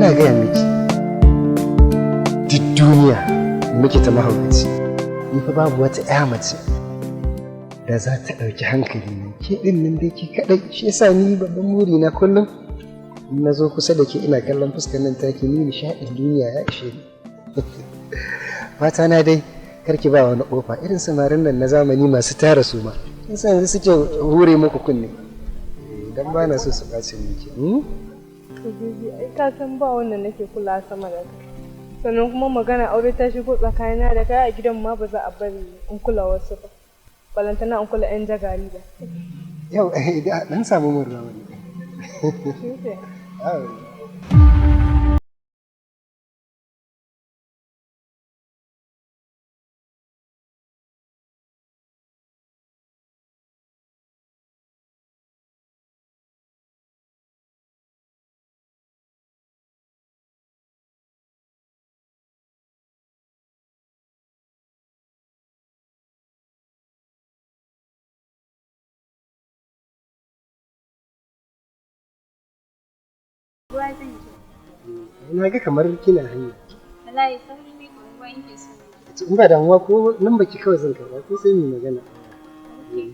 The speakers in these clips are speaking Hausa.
ina gaya miki duk duniya muke ta mahaukaci ni fa babu wata ƴa mace da za ta ɗauki hankali ne ke ɗin nan dai ke kaɗai shi yasa ni babban muri na kullum in na zo kusa da ke ina kallon fuskar nan take ni nishaɗin duniya ya ishe ni fata na dai karki ba wani ƙofa irin samarin nan na zamani masu tara su ma yasa yanzu suke hure muku kunne dan ba na so su ɓace miki ai ka san ba wannan nake kula sama da kai sannan kuma magana aure ta shigo tsakanina da kai a gidan ma ba za a bari in kula wasu ba balantana in kula yan jagari ba yau dan samu mun rawa ne Ruwa zan je. Na ga kamar kina hanya. Wallahi sauri ne ko ruwa yake so. In ba damuwa ko nan baki kawai zan karɓa ko sai mu magana. Okay.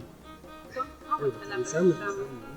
So, how much